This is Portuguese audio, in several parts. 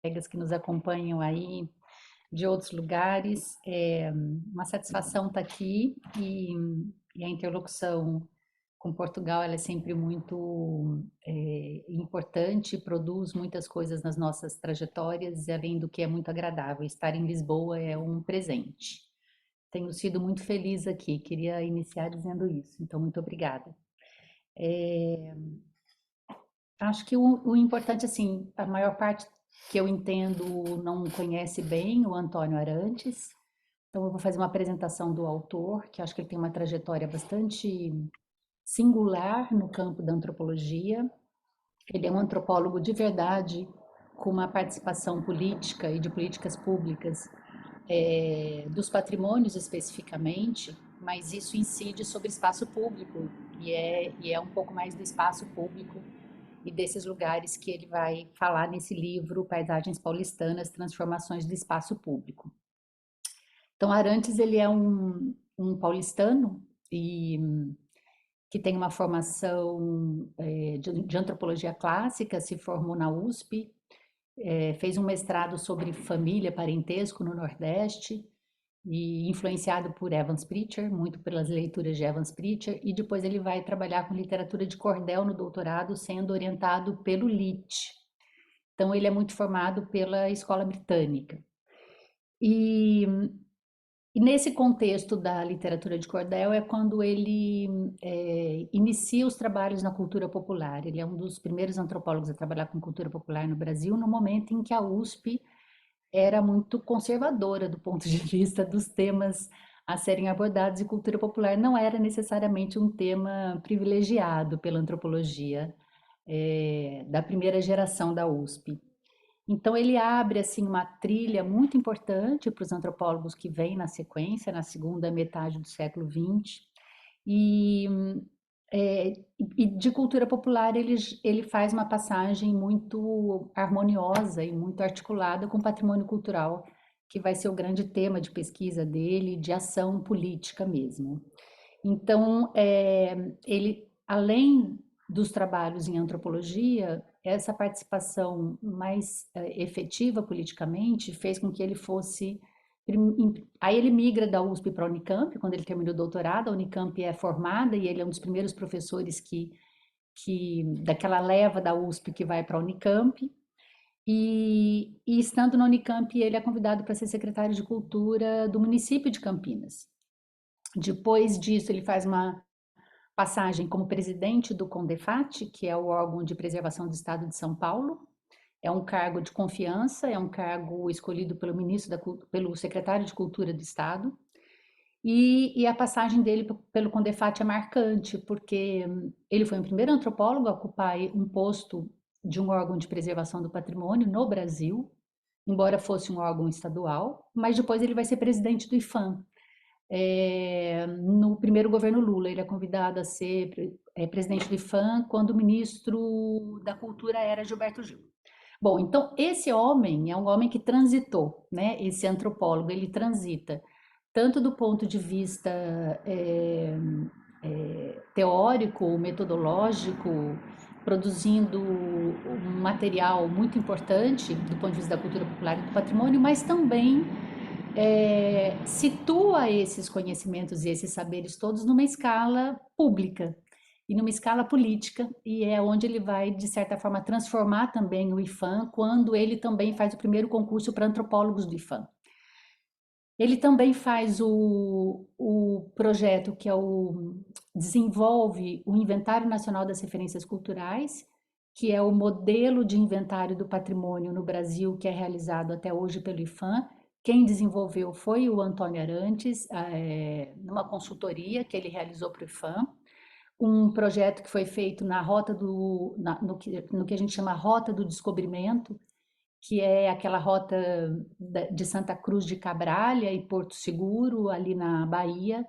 colegas que nos acompanham aí de outros lugares. É uma satisfação estar aqui e a interlocução com Portugal ela é sempre muito importante, produz muitas coisas nas nossas trajetórias, além do que é muito agradável. Estar em Lisboa é um presente. Tenho sido muito feliz aqui, queria iniciar dizendo isso, então muito obrigada. Acho que o importante, assim, a maior parte que eu entendo não conhece bem o Antônio Arantes, então eu vou fazer uma apresentação do autor, que acho que ele tem uma trajetória bastante singular no campo da antropologia. Ele é um antropólogo de verdade, com uma participação política e de políticas públicas dos patrimônios especificamente, mas isso incide sobre espaço público e é um pouco mais do espaço público e desses lugares que ele vai falar nesse livro, Paisagens Paulistanas, Transformações do Espaço Público. Então, Arantes, ele é um paulistano e que tem uma formação de antropologia clássica, se formou na USP, fez um mestrado sobre família, parentesco no Nordeste, e influenciado por Evans Pritchard, muito pelas leituras de Evans Pritchard, e depois ele vai trabalhar com literatura de cordel no doutorado, sendo orientado pelo Leach. Então ele é muito formado pela Escola Britânica. E, e nesse contexto da literatura de cordel é quando ele inicia os trabalhos na cultura popular. Ele é um dos primeiros antropólogos a trabalhar com cultura popular no Brasil, no momento em que a USP era muito conservadora do ponto de vista dos temas a serem abordados, e cultura popular não era necessariamente um tema privilegiado pela antropologia da primeira geração da USP. Então ele abre assim uma trilha muito importante para os antropólogos que vêm na sequência, na segunda metade do século XX, e é, e de cultura popular ele faz uma passagem muito harmoniosa e muito articulada com o patrimônio cultural, que vai ser o grande tema de pesquisa dele, de ação política mesmo. Então, ele, além dos trabalhos em antropologia, essa participação mais efetiva politicamente fez com que ele fosse. Aí ele migra da USP para a Unicamp, quando ele termina o doutorado. A Unicamp é formada e ele é um dos primeiros professores daquela leva da USP que vai para a Unicamp. E estando na Unicamp, ele é convidado para ser secretário de Cultura do município de Campinas. Depois disso, ele faz uma passagem como presidente do CONDEFAT, que é o órgão de preservação do Estado de São Paulo. É um cargo de confiança, é um cargo escolhido pelo pelo secretário de Cultura do Estado. E a passagem dele pelo CONDEFAT é marcante, porque ele foi o primeiro antropólogo a ocupar um posto de um órgão de preservação do patrimônio no Brasil, embora fosse um órgão estadual, mas depois ele vai ser presidente do IFAM, no primeiro governo Lula. Ele é convidado a ser presidente do IFAM quando o ministro da Cultura era Gilberto Gil. Bom, então esse homem é um homem que transitou, né? Esse antropólogo, ele transita tanto do ponto de vista teórico, metodológico, produzindo um material muito importante do ponto de vista da cultura popular e do patrimônio, mas também situa esses conhecimentos e esses saberes todos numa escala pública e numa escala política, e é onde ele vai, de certa forma, transformar também o IFAM, quando ele também faz o primeiro concurso para antropólogos do IFAM. Ele também faz o projeto que desenvolve o Inventário Nacional das Referências Culturais, que é o modelo de inventário do patrimônio no Brasil, que é realizado até hoje pelo IFAM. Quem desenvolveu foi o Antônio Arantes, numa consultoria que ele realizou para o IFAM, um projeto que foi feito na rota no que a gente chama Rota do Descobrimento, que é aquela rota de Santa Cruz de Cabralha e Porto Seguro, ali na Bahia.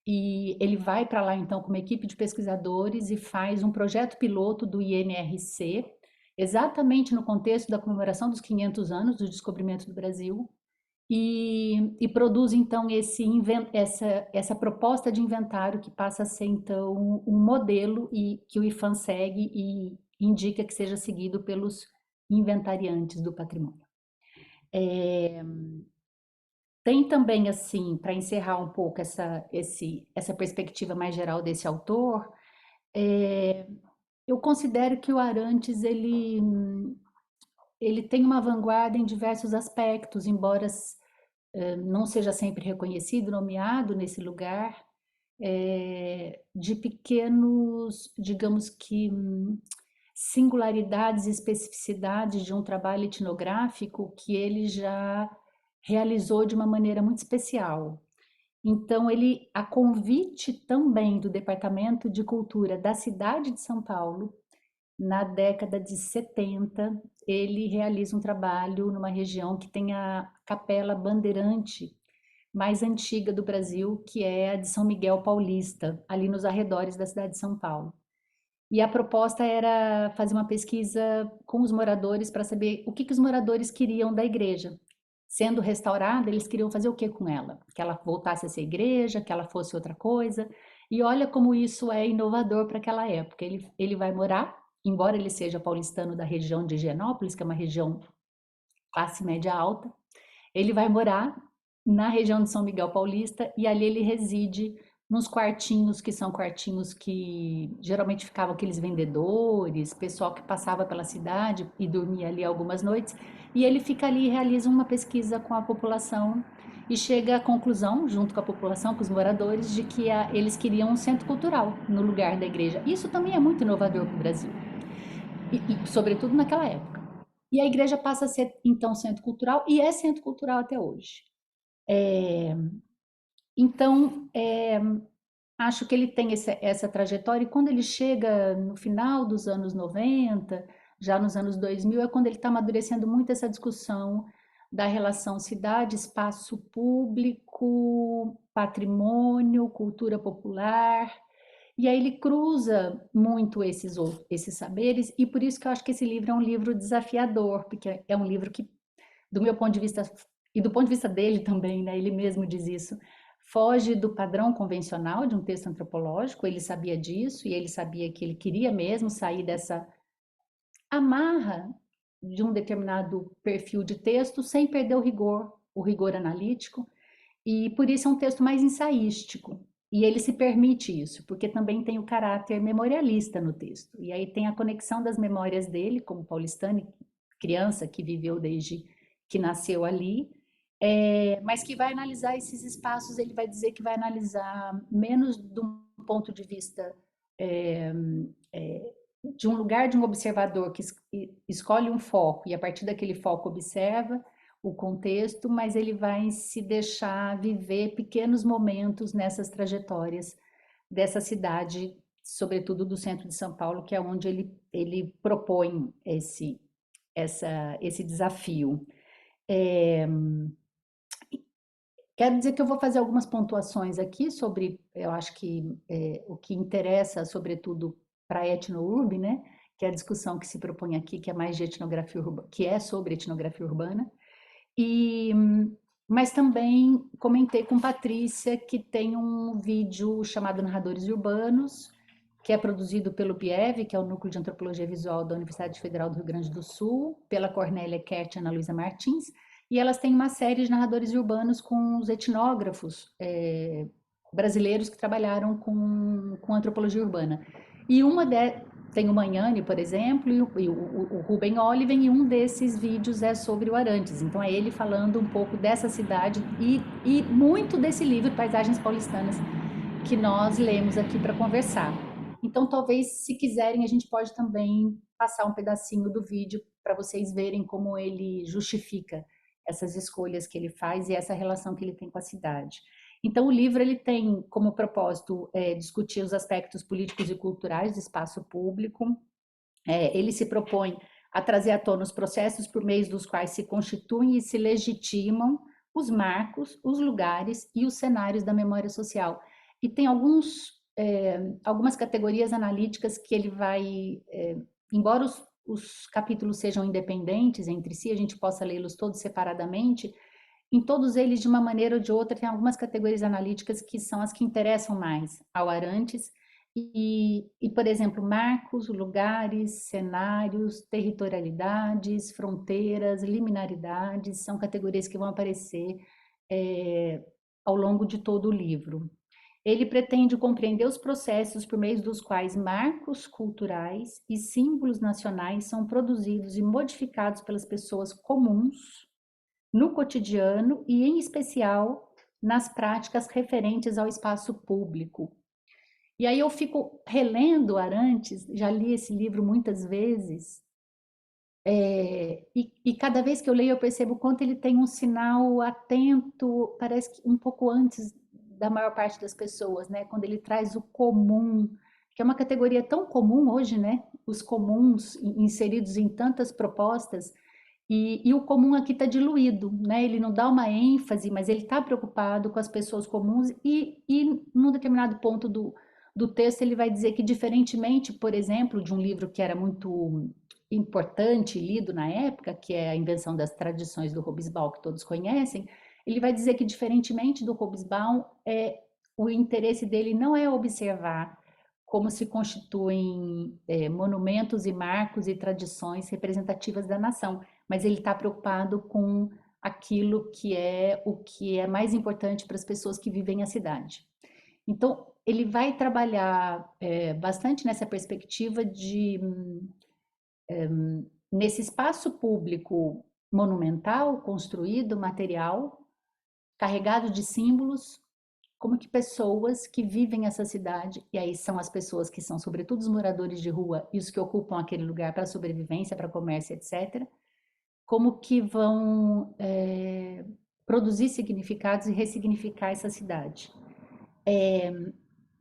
E ele vai para lá então com uma equipe de pesquisadores e faz um projeto piloto do INRC, exatamente no contexto da comemoração dos 500 anos do descobrimento do Brasil, e produz então essa proposta de inventário que passa a ser então um modelo e que o IFAM segue e indica que seja seguido pelos inventariantes do patrimônio. Tem também, assim, para encerrar um pouco essa perspectiva mais geral desse autor, é, eu considero que o Arantes, ele tem uma vanguarda em diversos aspectos, embora não seja sempre reconhecido, nomeado nesse lugar, de pequenos, digamos que, singularidades e especificidades de um trabalho etnográfico que ele já realizou de uma maneira muito especial. Então, ele, a convite também do Departamento de Cultura da cidade de São Paulo, na década de 70, ele realiza um trabalho numa região que tem a Capela Bandeirante mais antiga do Brasil, que é a de São Miguel Paulista, ali nos arredores da cidade de São Paulo. E a proposta era fazer uma pesquisa com os moradores para saber o que, que os moradores queriam da igreja. Sendo restaurada, eles queriam fazer o que com ela? Que ela voltasse a ser igreja, que ela fosse outra coisa. E olha como isso é inovador para aquela época. Ele vai morar, embora ele seja paulistano da região de Higienópolis, que é uma região classe média alta, ele vai morar na região de São Miguel Paulista e ali ele reside nos quartinhos que são quartinhos que geralmente ficavam aqueles vendedores, pessoal que passava pela cidade e dormia ali algumas noites. E ele fica ali e realiza uma pesquisa com a população e chega à conclusão, junto com a população, com os moradores, de que eles queriam um centro cultural no lugar da igreja. Isso também é muito inovador para o Brasil, sobretudo naquela época. E a igreja passa a ser, então, centro cultural e é centro cultural até hoje. Então, acho que ele tem essa trajetória, e quando ele chega no final dos anos 90, já nos anos 2000, é quando ele está amadurecendo muito essa discussão da relação cidade, espaço público, patrimônio, cultura popular, e aí ele cruza muito esses saberes, e por isso que eu acho que esse livro é um livro desafiador, porque é um livro que, do meu ponto de vista, e do ponto de vista dele também, né, ele mesmo diz isso, foge do padrão convencional de um texto antropológico, ele sabia disso, e ele sabia que ele queria mesmo sair dessa amarra de um determinado perfil de texto, sem perder o rigor analítico, e por isso é um texto mais ensaístico. E ele se permite isso, porque também tem o caráter memorialista no texto. E aí tem a conexão das memórias dele, como paulistano, criança que viveu desde que nasceu ali, mas que vai analisar esses espaços, ele vai dizer que vai analisar menos do ponto de vista é, é, de um lugar de um observador que escolhe um foco e a partir daquele foco observa o contexto, mas ele vai se deixar viver pequenos momentos nessas trajetórias dessa cidade, sobretudo do centro de São Paulo, que é onde ele propõe esse desafio. É, Quero dizer que eu vou fazer algumas pontuações aqui sobre, eu acho que o que interessa, sobretudo, para a etnourb, né? Que é a discussão que se propõe aqui, que é mais de etnografia urbana, que é sobre etnografia urbana. E, mas também comentei com Patrícia que tem um vídeo chamado Narradores Urbanos, que é produzido pelo BIEV, que é o Núcleo de Antropologia Visual da Universidade Federal do Rio Grande do Sul, pela Cornélia Kert e Ana Luísa Martins, e elas têm uma série de narradores urbanos com os etnógrafos brasileiros que trabalharam com antropologia urbana. E tem o Magnani, por exemplo, e o Ruben Oliven, e um desses vídeos é sobre o Arantes. Então é ele falando um pouco dessa cidade e muito desse livro, Paisagens Paulistanas, que nós lemos aqui para conversar. Então, talvez, se quiserem, a gente pode também passar um pedacinho do vídeo para vocês verem como ele justifica essas escolhas que ele faz e essa relação que ele tem com a cidade. Então, o livro ele tem como propósito discutir os aspectos políticos e culturais do espaço público. Ele se propõe a trazer à tona os processos por meio dos quais se constituem e se legitimam os marcos, os lugares e os cenários da memória social. E tem algumas categorias analíticas que ele vai, embora os capítulos sejam independentes entre si, a gente possa lê-los todos separadamente, em todos eles, de uma maneira ou de outra, tem algumas categorias analíticas que são as que interessam mais ao Arantes, Por exemplo, marcos, lugares, cenários, territorialidades, fronteiras, liminaridades, são categorias que vão aparecer é, ao longo de todo o livro. Ele pretende compreender os processos por meio dos quais marcos culturais e símbolos nacionais são produzidos e modificados pelas pessoas comuns no cotidiano e, em especial, nas práticas referentes ao espaço público. E aí eu fico relendo Arantes, já li esse livro muitas vezes, e cada vez que eu leio eu percebo o quanto ele tem um sinal atento, parece que um pouco antes da maior parte das pessoas, né? Quando ele traz o comum, que é uma categoria tão comum hoje, né? Os comuns inseridos em tantas propostas, e o comum aqui está diluído, né? Ele não dá uma ênfase, mas ele está preocupado com as pessoas comuns e num determinado ponto do texto ele vai dizer que, diferentemente, por exemplo, de um livro que era muito importante, lido na época, que é A Invenção das Tradições do Hobsbawm, que todos conhecem, ele vai dizer que, diferentemente do Hobsbawm, o interesse dele não é observar como se constituem monumentos e marcos e tradições representativas da nação, mas ele está preocupado com aquilo o que é mais importante para as pessoas que vivem a cidade. Então, ele vai trabalhar bastante nessa perspectiva de, nesse espaço público monumental, construído, material, carregado de símbolos, como que pessoas que vivem essa cidade, e aí são as pessoas que são sobretudo os moradores de rua e os que ocupam aquele lugar para sobrevivência, para comércio, etc., como que vão produzir significados e ressignificar essa cidade.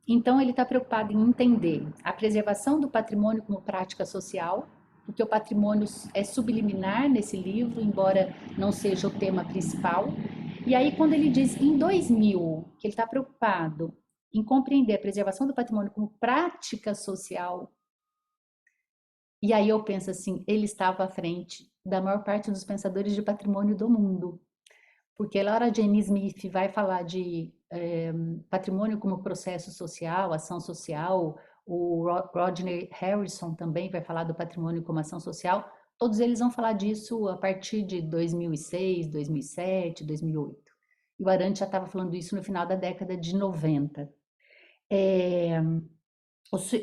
Então, ele está preocupado em entender a preservação do patrimônio como prática social, porque o patrimônio é subliminar nesse livro, embora não seja o tema principal. E aí, quando ele diz em 2000 que ele está preocupado em compreender a preservação do patrimônio como prática social, e aí eu penso assim, ele estava à frente da maior parte dos pensadores de patrimônio do mundo, porque a Laura Jane Smith vai falar de patrimônio como processo social, ação social, o Rodney Harrison também vai falar do patrimônio como ação social, todos eles vão falar disso a partir de 2006, 2007, 2008. E o Arendt já estava falando isso no final da década de 90. É,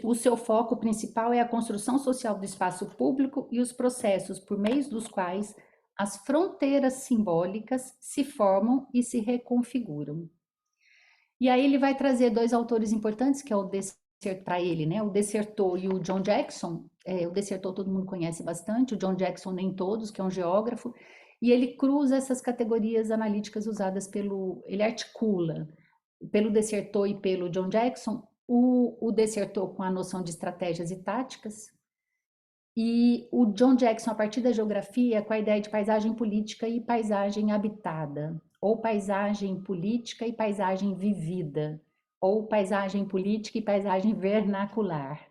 o seu foco principal é a construção social do espaço público e os processos por meio dos quais as fronteiras simbólicas se formam e se reconfiguram. E aí ele vai trazer dois autores importantes, que é o para ele, né? O Dessertor e o John Jackson. O Dessertor todo mundo conhece bastante, o John Jackson nem todos, que é um geógrafo. E ele cruza essas categorias analíticas usadas ele articula pelo Dessertor e pelo John Jackson, o Dessertor com a noção de estratégias e táticas, e o John Jackson, a partir da geografia, com a ideia de paisagem política e paisagem habitada, ou paisagem política e paisagem vivida, ou paisagem política e paisagem vernacular.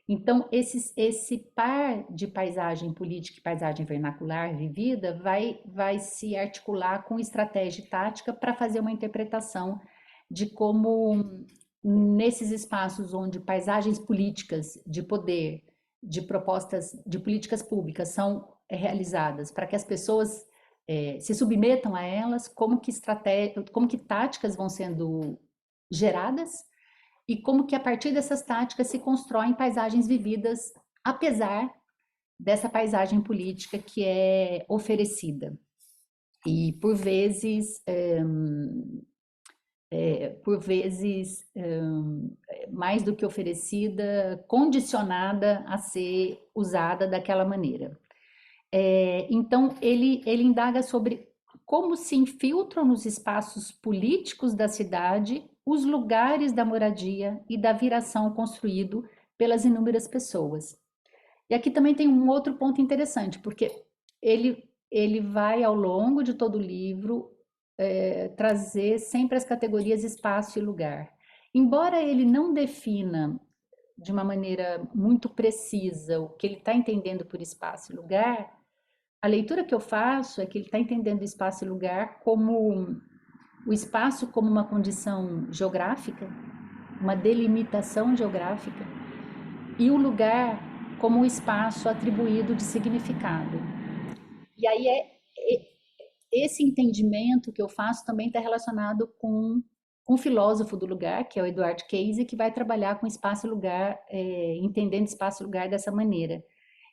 Então, esse par de paisagem política e paisagem vernacular vivida vai se articular com estratégia e tática para fazer uma interpretação de como, nesses espaços onde paisagens políticas de poder, de propostas de políticas públicas são realizadas para que as pessoas se submetam a elas, como que táticas vão sendo geradas e como que a partir dessas táticas se constroem paisagens vividas, apesar dessa paisagem política que é oferecida. E por vezes mais do que oferecida, condicionada a ser usada daquela maneira. Então, ele indaga sobre como se infiltram nos espaços políticos da cidade os lugares da moradia e da viração construído pelas inúmeras pessoas. E aqui também tem um outro ponto interessante, porque ele vai, ao longo de todo o livro, trazer sempre as categorias espaço e lugar. Embora ele não defina de uma maneira muito precisa o que ele está entendendo por espaço e lugar, a leitura que eu faço é que ele está entendendo espaço e lugar como o espaço como uma condição geográfica, uma delimitação geográfica, e o lugar como um espaço atribuído de significado. E aí esse entendimento que eu faço também está relacionado com um filósofo do lugar, que é o Edward Cayce, que vai trabalhar com espaço e lugar, entendendo espaço e lugar dessa maneira.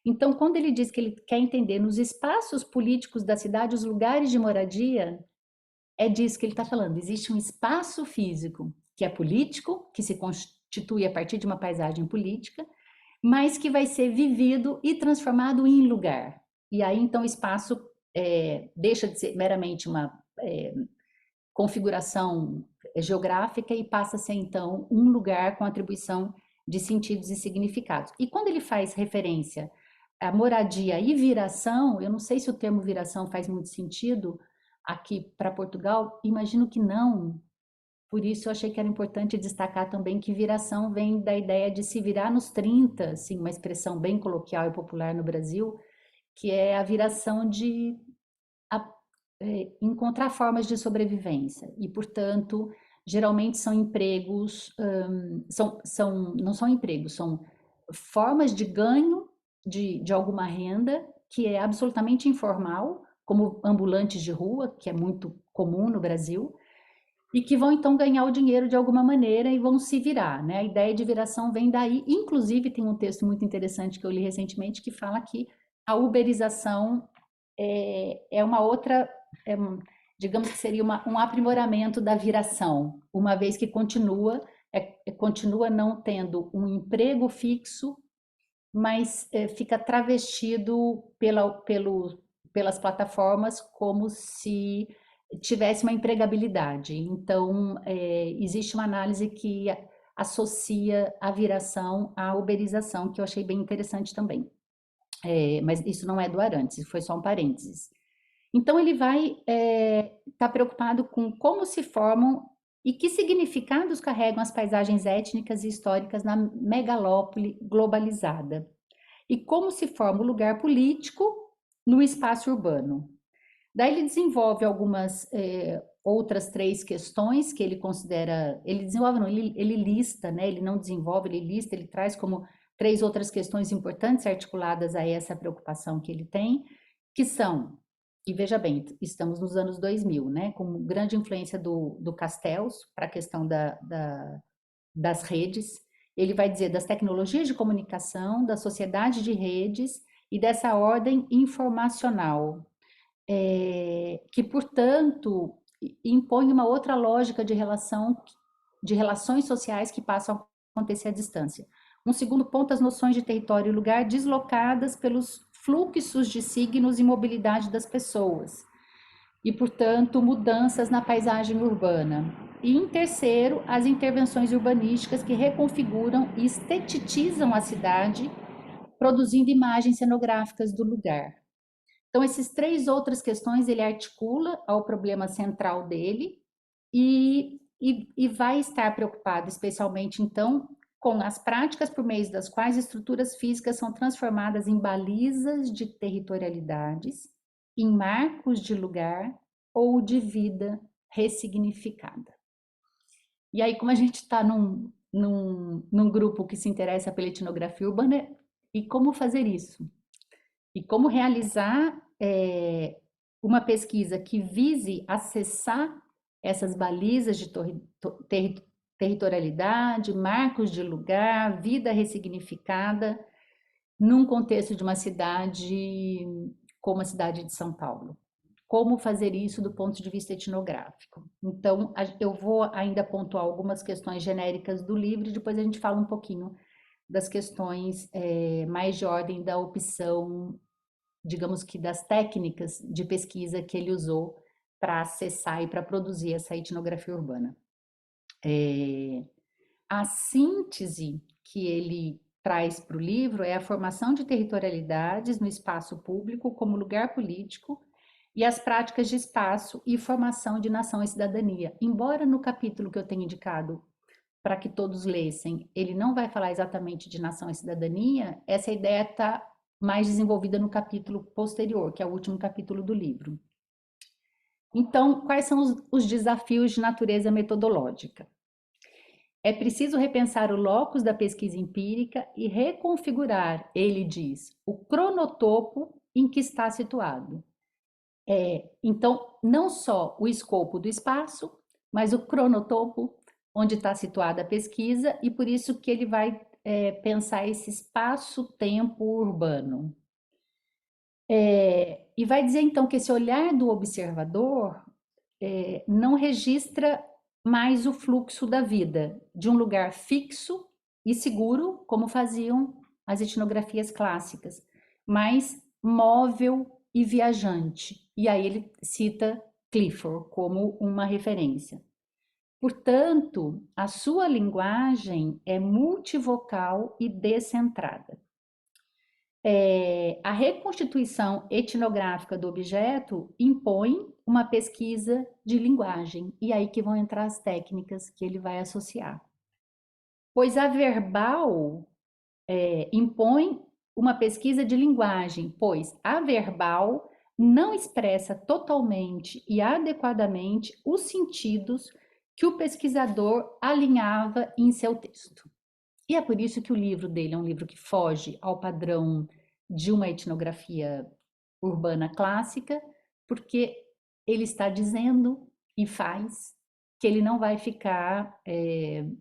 Então, quando ele diz que ele quer entender nos espaços políticos da cidade os lugares de moradia, é disso que ele está falando. Existe um espaço físico que é político, que se constitui a partir de uma paisagem política, mas que vai ser vivido e transformado em lugar. E aí, então, o espaço deixa de ser meramente uma configuração geográfica e passa a ser, então, um lugar com atribuição de sentidos e significados. E quando ele faz referência à moradia e viração, eu não sei se o termo viração faz muito sentido aqui para Portugal, imagino que não. Por isso eu achei que era importante destacar também que viração vem da ideia de se virar nos 30, assim, uma expressão bem coloquial e popular no Brasil, que é a viração de encontrar formas de sobrevivência. E, portanto, geralmente são empregos, não são empregos, são formas de ganho de alguma renda que é absolutamente informal, como ambulantes de rua, que é muito comum no Brasil, e que vão então ganhar o dinheiro de alguma maneira e vão se virar, né? A ideia de viração vem daí. Inclusive, tem um texto muito interessante que eu li recentemente que fala que a uberização é uma outra, digamos que seria um aprimoramento da viração, uma vez que continua não tendo um emprego fixo, mas fica travestido pelas plataformas como se tivesse uma empregabilidade. Então, existe uma análise que associa a viração à uberização, que eu achei bem interessante também. Mas isso não é do Arantes, foi só um parênteses. Então, ele vai estar preocupado com como se formam e que significados carregam as paisagens étnicas e históricas na megalópole globalizada. E como se forma o lugar político no espaço urbano. Daí ele desenvolve algumas outras 3 questões que ele considera, ele desenvolve, não, ele lista, né? Ele não desenvolve, ele lista, ele traz como 3 outras questões importantes articuladas a essa preocupação que ele tem, que são, e veja bem, estamos nos anos 2000, né? Com grande influência do Castells para a questão das redes. Ele vai dizer das tecnologias de comunicação, da sociedade de redes e dessa ordem informacional, que, portanto, impõe uma outra lógica de relações sociais que passam a acontecer à distância. Um segundo ponto, as noções de território e lugar deslocadas pelos fluxos de signos e mobilidade das pessoas, e, portanto, mudanças na paisagem urbana. E, em terceiro, as intervenções urbanísticas que reconfiguram e estetizam a cidade, produzindo imagens cenográficas do lugar. Então, essas 3 outras questões ele articula ao problema central dele e vai estar preocupado especialmente, então, com as práticas por meio das quais estruturas físicas são transformadas em balizas de territorialidades, em marcos de lugar ou de vida ressignificada. E aí, como a gente está num grupo que se interessa pela etnografia urbana, e como fazer isso? E como realizar uma pesquisa que vise acessar essas balizas de territorialidade, marcos de lugar, vida ressignificada, num contexto de uma cidade como a cidade de São Paulo. Como fazer isso do ponto de vista etnográfico. Então, eu vou ainda pontuar algumas questões genéricas do livro e depois a gente fala um pouquinho das questões mais de ordem da opção, digamos que das técnicas de pesquisa que ele usou para acessar e para produzir essa etnografia urbana. A síntese que ele traz para o livro é a formação de territorialidades no espaço público como lugar político e as práticas de espaço e formação de nação e cidadania. Embora no capítulo que eu tenho indicado para que todos lessem, ele não vai falar exatamente de nação e cidadania, essa ideia está mais desenvolvida no capítulo posterior, que é o último capítulo do livro. Então, quais são os desafios de natureza metodológica? É preciso repensar o locus da pesquisa empírica e reconfigurar, ele diz, o cronotopo em que está situado. Então, não só o escopo do espaço, mas o cronotopo onde está situada a pesquisa, e por isso que ele vai pensar esse espaço-tempo urbano. E vai dizer então que esse olhar do observador não registra mais o fluxo da vida de um lugar fixo e seguro, como faziam as etnografias clássicas, mas móvel e viajante. E aí ele cita Clifford como uma referência. Portanto, a sua linguagem é multivocal e descentrada. A reconstituição etnográfica do objeto impõe uma pesquisa de linguagem, e aí que vão entrar as técnicas que ele vai associar. Pois a verbal impõe uma pesquisa de linguagem, pois a verbal não expressa totalmente e adequadamente os sentidos que o pesquisador alinhava em seu texto. E é por isso que o livro dele é um livro que foge ao padrão de uma etnografia urbana clássica, porque ele está dizendo e faz que ele não vai ficar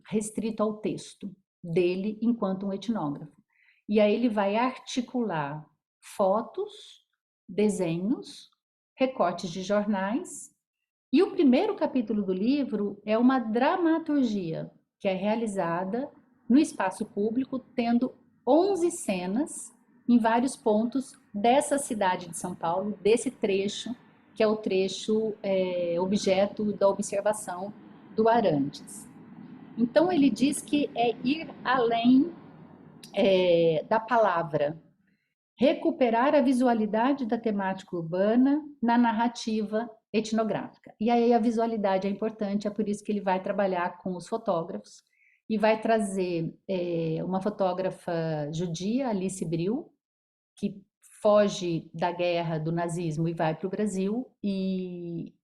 restrito ao texto dele enquanto um etnógrafo. E aí ele vai articular fotos, desenhos, recortes de jornais, e o primeiro capítulo do livro é uma dramaturgia que é realizada no espaço público, tendo 11 cenas em vários pontos dessa cidade de São Paulo, desse trecho, que é o trecho objeto da observação do Arantes. Então, ele diz que é ir além da palavra, recuperar a visualidade da temática urbana na narrativa etnográfica. E aí a visualidade é importante, é por isso que ele vai trabalhar com os fotógrafos e vai trazer uma fotógrafa judia, Alice Brill, que foge da guerra do nazismo e vai para o Brasil e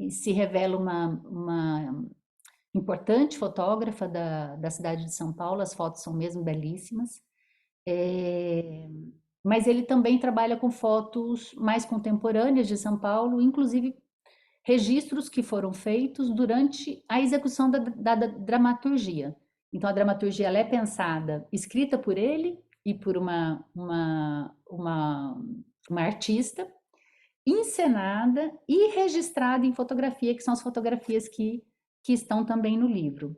se revela uma importante fotógrafa da cidade de São Paulo, as fotos são mesmo belíssimas. Mas ele também trabalha com fotos mais contemporâneas de São Paulo, inclusive registros que foram feitos durante a execução da dramaturgia. Então, a dramaturgia ela é pensada, escrita por ele e por uma artista, encenada e registrada em fotografia, que são as fotografias que estão também no livro.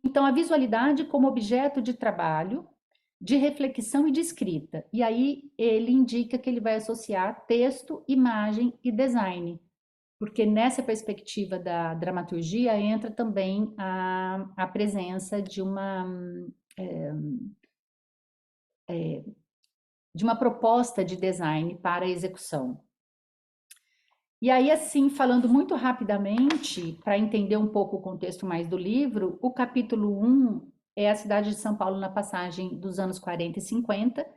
Então, a visualidade como objeto de trabalho, de reflexão e de escrita. E aí ele indica que ele vai associar texto, imagem e design, porque nessa perspectiva da dramaturgia entra também a presença de uma proposta de design para a execução. E aí, assim, falando muito rapidamente, para entender um pouco o contexto mais do livro, o capítulo 1 é a cidade de São Paulo na passagem dos anos 40 e 50,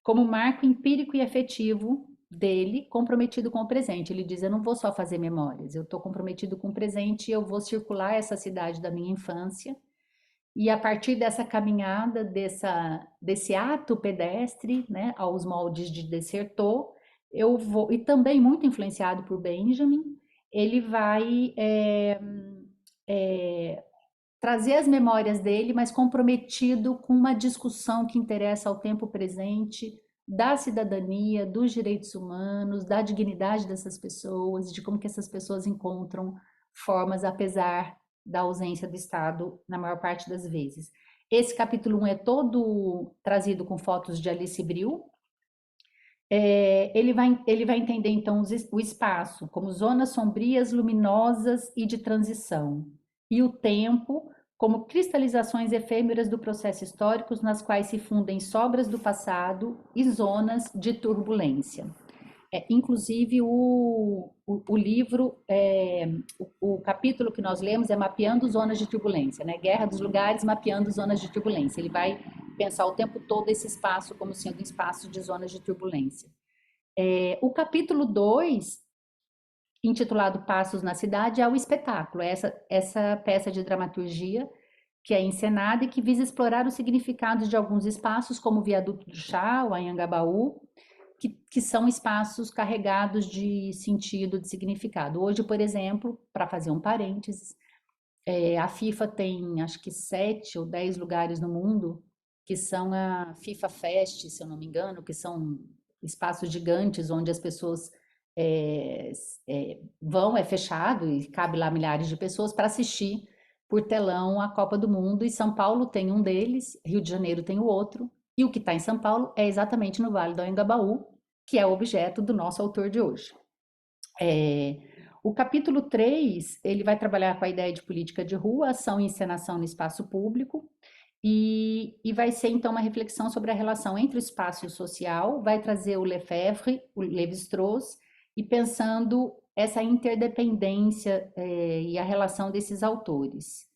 como marco empírico e efetivo dele, comprometido com o presente. Ele diz: eu não vou só fazer memórias, eu estou comprometido com o presente, eu vou circular essa cidade da minha infância. E a partir dessa caminhada, desse ato pedestre, né, aos moldes de Dessertaux, eu vou, e também muito influenciado por Benjamin, ele vai trazer as memórias dele, mas comprometido com uma discussão que interessa ao tempo presente, da cidadania, dos direitos humanos, da dignidade dessas pessoas, de como que essas pessoas encontram formas, apesar da ausência do Estado na maior parte das vezes. Esse capítulo 1 é todo trazido com fotos de Alice Brill. Ele vai entender, então, o espaço como zonas sombrias, luminosas e de transição, e o tempo como cristalizações efêmeras do processo histórico nas quais se fundem sobras do passado e zonas de turbulência. Inclusive, o livro, o capítulo que nós lemos é Mapeando Zonas de Turbulência, né? Guerra dos Lugares, Mapeando Zonas de Turbulência. Ele vai pensar o tempo todo esse espaço como sendo um espaço de zonas de turbulência. O capítulo 2 intitulado Passos na Cidade, é o espetáculo, é essa peça de dramaturgia que é encenada e que visa explorar os significados de alguns espaços, como o Viaduto do Chá, o Anhangabaú, que são espaços carregados de sentido, de significado. Hoje, por exemplo, para fazer um parênteses, a FIFA tem acho que 7 ou 10 lugares no mundo que são a FIFA Fest, se eu não me engano, que são espaços gigantes onde as pessoas é, vão, é fechado e cabe lá milhares de pessoas para assistir por telão a Copa do Mundo. E São Paulo tem um deles, Rio de Janeiro tem o outro, e o que está em São Paulo é exatamente no Vale do Anhangabaú, que é o objeto do nosso autor de hoje. É, o capítulo 3 ele vai trabalhar com a ideia de política de rua, ação e encenação no espaço público, e vai ser então uma reflexão sobre a relação entre o espaço e o social, vai trazer o Lefebvre, o Lévi-Strauss, e pensando essa interdependência e a relação desses autores.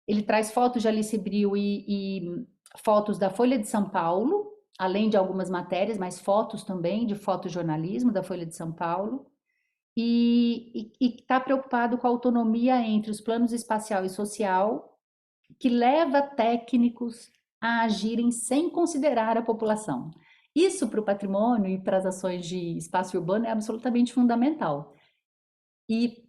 Ele traz fotos de Alice Bril e fotos da Folha de São Paulo, além de algumas matérias, mas fotos também de fotojornalismo da Folha de São Paulo, e está preocupado com a autonomia entre os planos espacial e social, que leva técnicos a agirem sem considerar a população. Isso para o patrimônio e para as ações de espaço urbano é absolutamente fundamental. E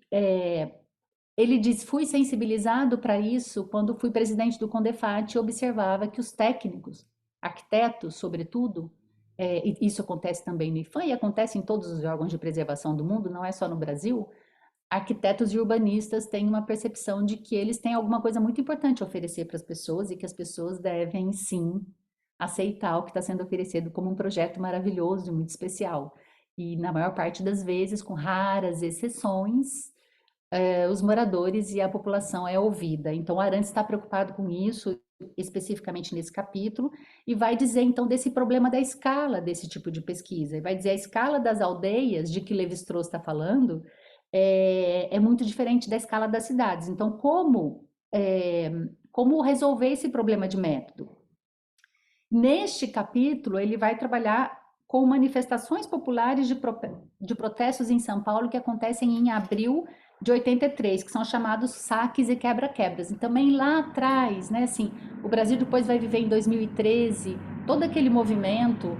ele diz: fui sensibilizado para isso quando fui presidente do Condefat e observava que os técnicos, arquitetos, sobretudo, isso acontece também no IFAM e acontece em todos os órgãos de preservação do mundo, não é só no Brasil. Arquitetos e urbanistas têm uma percepção de que eles têm alguma coisa muito importante a oferecer para as pessoas e que as pessoas devem, sim, aceitar o que está sendo oferecido como um projeto maravilhoso e muito especial. E, na maior parte das vezes, com raras exceções, os moradores e a população é ouvida. Então, o Arantes está preocupado com isso, especificamente nesse capítulo, e vai dizer, então, desse problema da escala desse tipo de pesquisa. E vai dizer a escala das aldeias de que Lévi-Strauss está falando é muito diferente da escala das cidades. Então, como resolver esse problema de método? Neste capítulo, ele vai trabalhar com manifestações populares de protestos em São Paulo que acontecem em abril de 83, que são chamados saques e quebra-quebras. E também lá atrás, né, assim, o Brasil depois vai viver em 2013 todo aquele movimento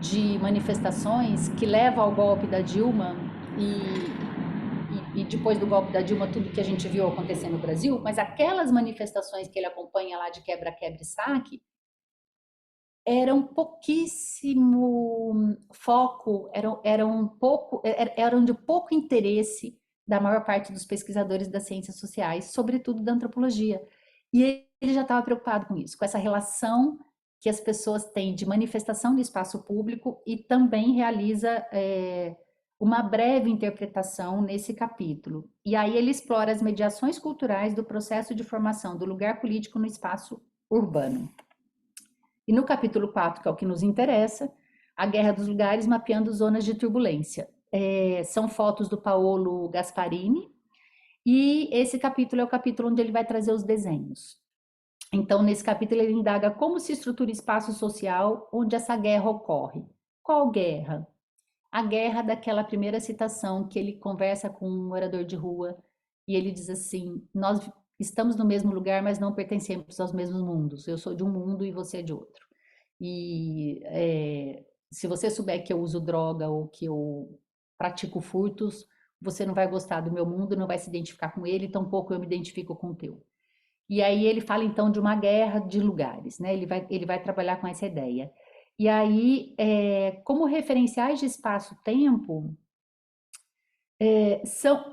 de manifestações que leva ao golpe da Dilma e depois do golpe da Dilma tudo que a gente viu acontecer no Brasil, mas aquelas manifestações que ele acompanha lá de quebra-quebra e saque eram pouquíssimo foco, eram de pouco interesse da maior parte dos pesquisadores das ciências sociais, sobretudo da antropologia. E ele já estava preocupado com isso, com essa relação que as pessoas têm de manifestação do espaço público e também realiza uma breve interpretação nesse capítulo. E aí ele explora as mediações culturais do processo de formação do lugar político no espaço urbano. E no capítulo 4, que é o que nos interessa, a Guerra dos Lugares mapeando zonas de turbulência. São fotos do Paolo Gasparini, e esse capítulo é o capítulo onde ele vai trazer os desenhos. Então, nesse capítulo, ele indaga como se estrutura o espaço social onde essa guerra ocorre. Qual guerra? A guerra daquela primeira citação que ele conversa com um morador de rua e ele diz assim: nós estamos no mesmo lugar, mas não pertencemos aos mesmos mundos. Eu sou de um mundo e você é de outro. E se você souber que eu uso droga ou que eu pratico furtos, você não vai gostar do meu mundo, não vai se identificar com ele, tampouco eu me identifico com o teu. E aí ele fala então de uma guerra de lugares, né? Ele vai trabalhar com essa ideia. E aí, como referenciais de espaço-tempo,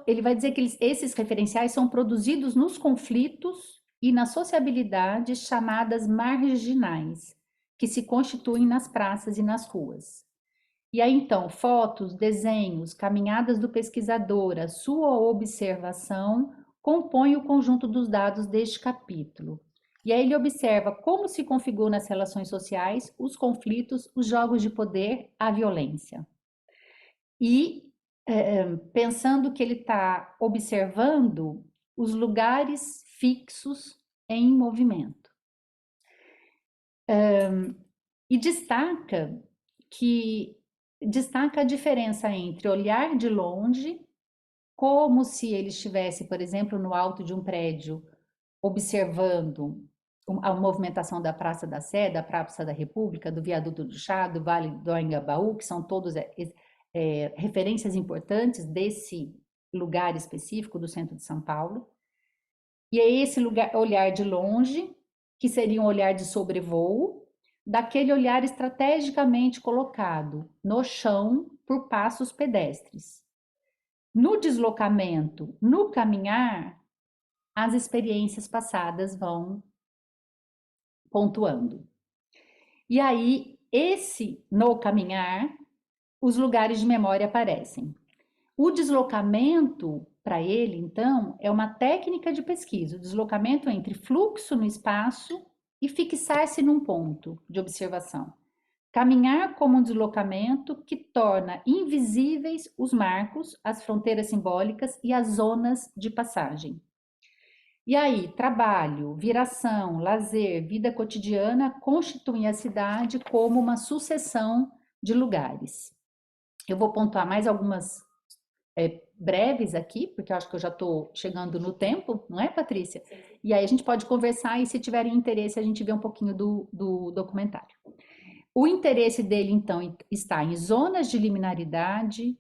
ele vai dizer que esses referenciais são produzidos nos conflitos e nas sociabilidades chamadas marginais, que se constituem nas praças e nas ruas. E aí, então, fotos, desenhos, caminhadas do pesquisador, a sua observação compõem o conjunto dos dados deste capítulo. E aí ele observa como se configuram as relações sociais, os conflitos, os jogos de poder, a violência. E pensando que ele está observando os lugares fixos em movimento. E destaca a diferença entre olhar de longe como se ele estivesse, por exemplo, no alto de um prédio, observando a movimentação da Praça da Sé, da Praça da República, do Viaduto do Chá, do Vale do Anhangabaú, que são todos referências importantes desse lugar específico do centro de São Paulo. E é esse lugar, olhar de longe, que seria um olhar de sobrevoo, daquele olhar estrategicamente colocado no chão por passos pedestres. No deslocamento, no caminhar, as experiências passadas vão pontuando. E aí, no caminhar, os lugares de memória aparecem. O deslocamento, para ele, então, é uma técnica de pesquisa, o deslocamento entre fluxo no espaço e fixar-se num ponto de observação. Caminhar como um deslocamento que torna invisíveis os marcos, as fronteiras simbólicas e as zonas de passagem. E aí, trabalho, viração, lazer, vida cotidiana constituem a cidade como uma sucessão de lugares. Eu vou pontuar mais algumas breves aqui, porque eu acho que eu já estou chegando no tempo, não é, Patrícia? E aí a gente pode conversar e, se tiverem interesse, a gente vê um pouquinho do documentário. O interesse dele, então, está em zonas de liminaridade,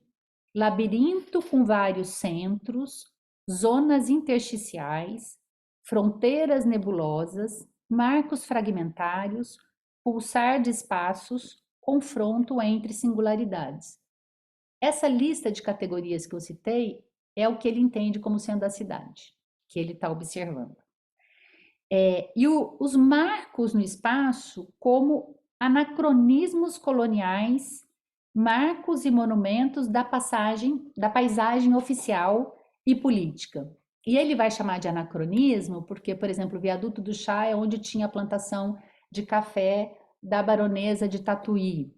labirinto com vários centros, zonas intersticiais, fronteiras nebulosas, marcos fragmentários, pulsar de espaços, confronto entre singularidades. Essa lista de categorias que eu citei é o que ele entende como sendo a cidade, que ele está observando. Os marcos no espaço como anacronismos coloniais, marcos e monumentos da paisagem oficial e política. E ele vai chamar de anacronismo porque, por exemplo, o Viaduto do Chá é onde tinha a plantação de café da baronesa de Tatuí.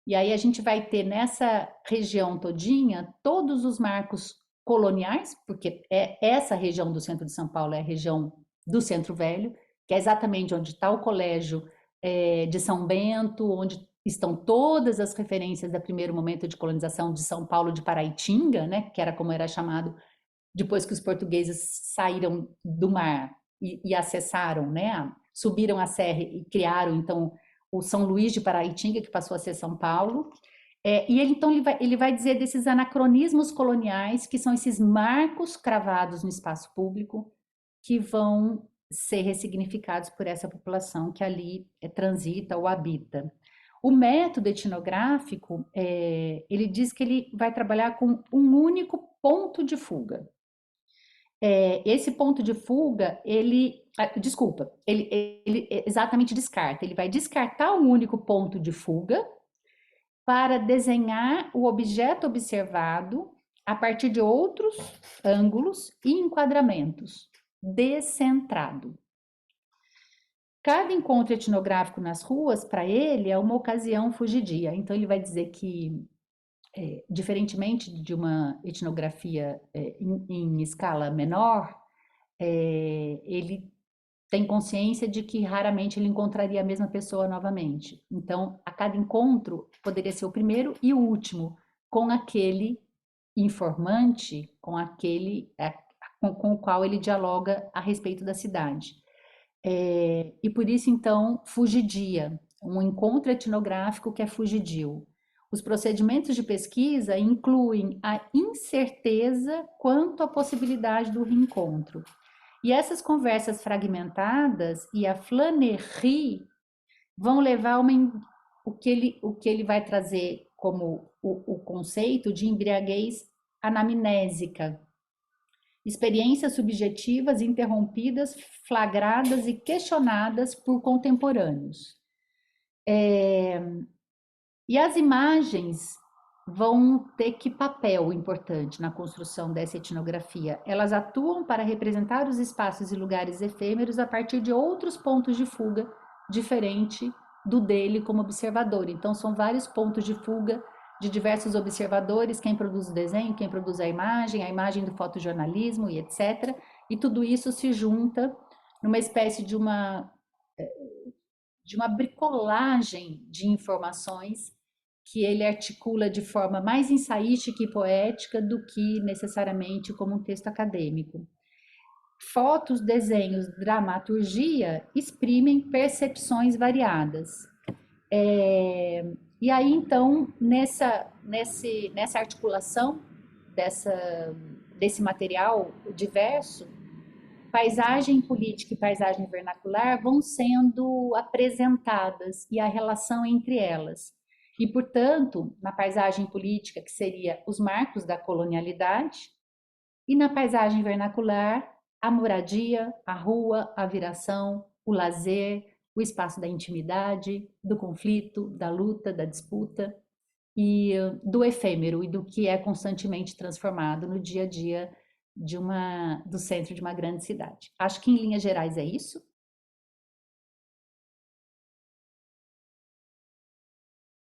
E aí a gente vai ter nessa região todinha todos os marcos coloniais, porque essa região do centro de São Paulo é a região do Centro Velho, que é exatamente onde está o colégio de São Bento, onde estão todas as referências do primeiro momento de colonização de São Paulo de Paraitinga, né, que era como era chamado depois que os portugueses saíram do mar e acessaram, né, subiram a serra e criaram, então, o São Luís de Paraitinga, que passou a ser São Paulo. E então ele vai dizer desses anacronismos coloniais, que são esses marcos cravados no espaço público, que vão ser ressignificados por essa população que ali transita ou habita. O método etnográfico, ele diz que ele vai trabalhar com um único ponto de fuga. Esse ponto de fuga, ele exatamente descarta. Ele vai descartar um único ponto de fuga para desenhar o objeto observado a partir de outros ângulos e enquadramentos, descentrado. Cada encontro etnográfico nas ruas, para ele, é uma ocasião fugidia. Então, ele vai dizer que, diferentemente de uma etnografia em escala menor, ele tem consciência de que raramente ele encontraria a mesma pessoa novamente. Então, a cada encontro poderia ser o primeiro e o último com aquele informante, com o qual ele dialoga a respeito da cidade. E por isso, então, fugidia, um encontro etnográfico que é fugidio. Os procedimentos de pesquisa incluem a incerteza quanto à possibilidade do reencontro. E essas conversas fragmentadas e a flânerie vão levar o que ele vai trazer como o conceito de embriaguez anamnésica. Experiências subjetivas interrompidas, flagradas e questionadas por contemporâneos. E as imagens vão ter que papel importante na construção dessa etnografia. Elas atuam para representar os espaços e lugares efêmeros a partir de outros pontos de fuga, diferente do dele como observador. Então, são vários pontos de fuga de diversos observadores, quem produz o desenho, quem produz a imagem do fotojornalismo e etc. E tudo isso se junta numa espécie de uma bricolagem de informações que ele articula de forma mais ensaística e poética do que necessariamente como um texto acadêmico. Fotos, desenhos, dramaturgia exprimem percepções variadas. E aí, então, nessa articulação desse material diverso, paisagem política e paisagem vernacular vão sendo apresentadas e a relação entre elas. E, portanto, na paisagem política, que seria os marcos da colonialidade, e na paisagem vernacular, a moradia, a rua, a viração, o lazer, o espaço da intimidade, do conflito, da luta, da disputa e do efêmero e do que é constantemente transformado no dia a dia do centro de uma grande cidade. Acho que em linhas gerais é isso.